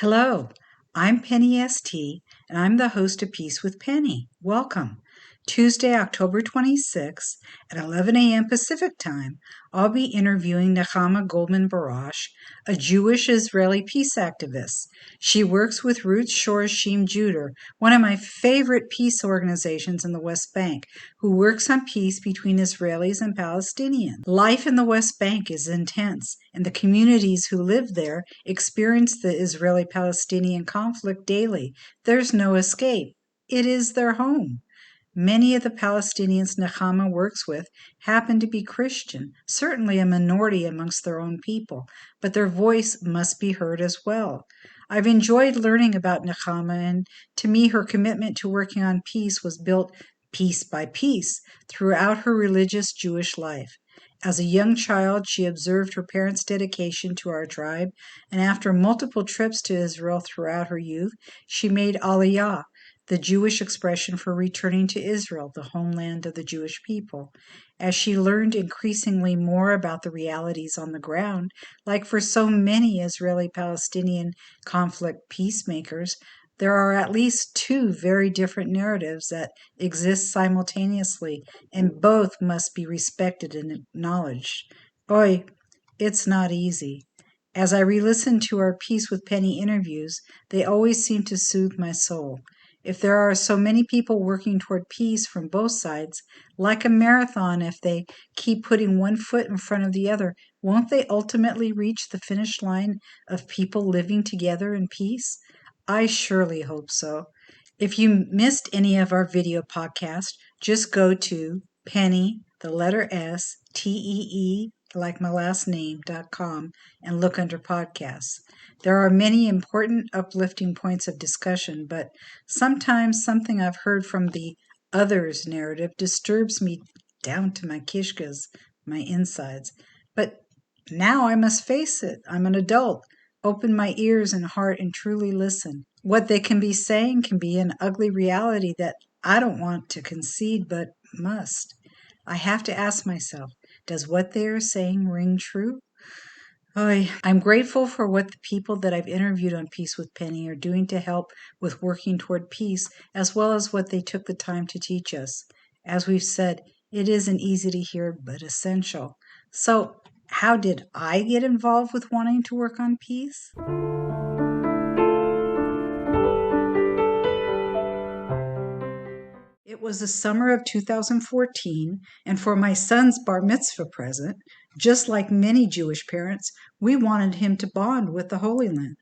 Hello, I'm Penny ST, and I'm the host of Peace with Penny. Welcome. Tuesday, October 26th at 11 a.m. Pacific Time, I'll be interviewing Nechama Goldman Barash, a Jewish Israeli peace activist. She works with Roots-Shorashim-Judur, one of my favorite peace organizations in the West Bank, who works on peace between Israelis and Palestinians. Life in the West Bank is intense, and the communities who live there experience the Israeli-Palestinian conflict daily. There's no escape. It is their home. Many of the Palestinians Nechama works with happen to be Christian, certainly a minority amongst their own people, but their voice must be heard as well. I've enjoyed learning about Nechama, and to me her commitment to working on peace was built piece by piece throughout her religious Jewish life. As a young child, she observed her parents' dedication to our tribe, and after multiple trips to Israel throughout her youth, she made Aliyah, the Jewish expression for returning to Israel, the homeland of the Jewish people. As she learned increasingly more about the realities on the ground, like for so many Israeli-Palestinian conflict peacemakers, there are at least two very different narratives that exist simultaneously, and both must be respected and acknowledged. Boy, it's not easy. As I re-listen to our Peace with Penny interviews, they always seem to soothe my soul. If there are so many people working toward peace from both sides, like a marathon, if they keep putting one foot in front of the other, won't they ultimately reach the finish line of people living together in peace? I surely hope so. If you missed any of our video podcast, just go to Penny, the letter S, Tee, like my last name.com, and look under podcasts. There are many important, uplifting points of discussion, but sometimes something I've heard from the others narrative disturbs me down to my kishkas, my insides. But now I must face it. I'm an adult. Open my ears and heart and truly listen. What they can be saying can be an ugly reality that I don't want to concede but must. I have to ask myself, does what they are saying ring true? I'm grateful for what the people that I've interviewed on Peace with Penny are doing to help with working toward peace, as well as what they took the time to teach us. As we've said, it isn't easy to hear, but essential. So, how did I get involved with wanting to work on peace? It was the summer of 2014, and for my son's bar mitzvah present, just like many Jewish parents, we wanted him to bond with the Holy Land.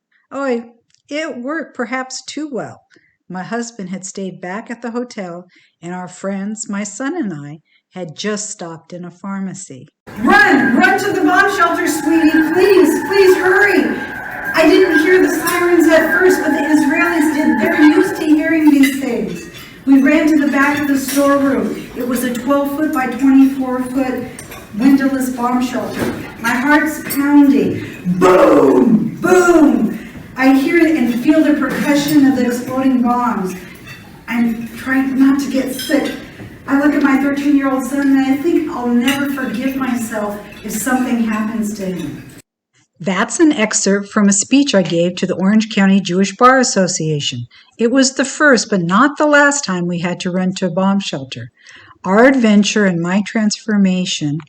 It worked perhaps too well. My husband had stayed back at the hotel, and our friends, my son and I, had just stopped in a pharmacy. Run to the bomb shelter, sweetie, please hurry. I didn't hear the sirens at first, but the Israelis did. They're used to hearing these things. We ran to the back of the storeroom. It was a 12-foot by 24-foot windowless bomb shelter. My heart's pounding. Boom! Boom! I hear and feel the percussion of the exploding bombs. I'm trying not to get sick. I look at my 13-year-old son and I think I'll never forgive myself if something happens to him. That's an excerpt from a speech I gave to the Orange County Jewish Bar Association. It was the first, but not the last time we had to run to a bomb shelter. Our adventure and my transformation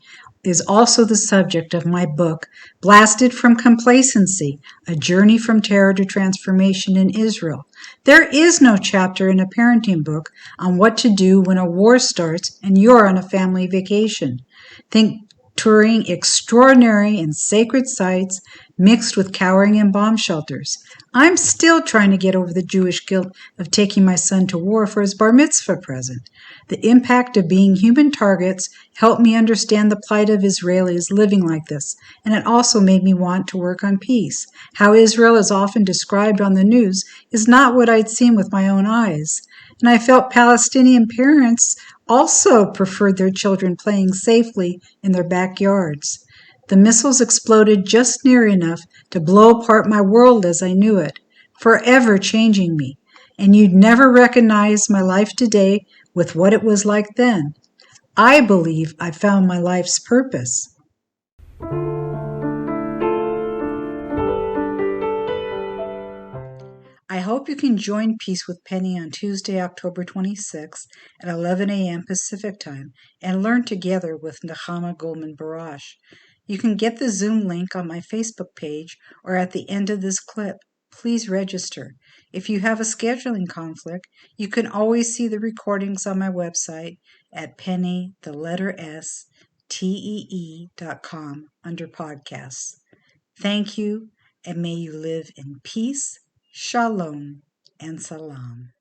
is also the subject of my book, Blasted from Complacency, A Journey from Terror to Transformation in Israel. There is no chapter in a parenting book on what to do when a war starts and you're on a family vacation. Think touring extraordinary and sacred sites mixed with cowering in bomb shelters. I'm still trying to get over the Jewish guilt of taking my son to war for his bar mitzvah present. The impact of being human targets helped me understand the plight of Israelis living like this, and it also made me want to work on peace. How Israel is often described on the news is not what I'd seen with my own eyes. And I felt Palestinian parents also preferred their children playing safely in their backyards. The missiles exploded just near enough to blow apart my world as I knew it, forever changing me. And you'd never recognize my life today with what it was like then. I believe I found my life's purpose. I hope you can join Peace with Penny on Tuesday, October 26th at 11 a.m. Pacific Time and learn together with Nechama Goldman Barash. You can get the Zoom link on my Facebook page or at the end of this clip. Please register. If you have a scheduling conflict, you can always see the recordings on my website at penny.tee.com under podcasts. Thank you, and may you live in peace, Shalom, and Salam.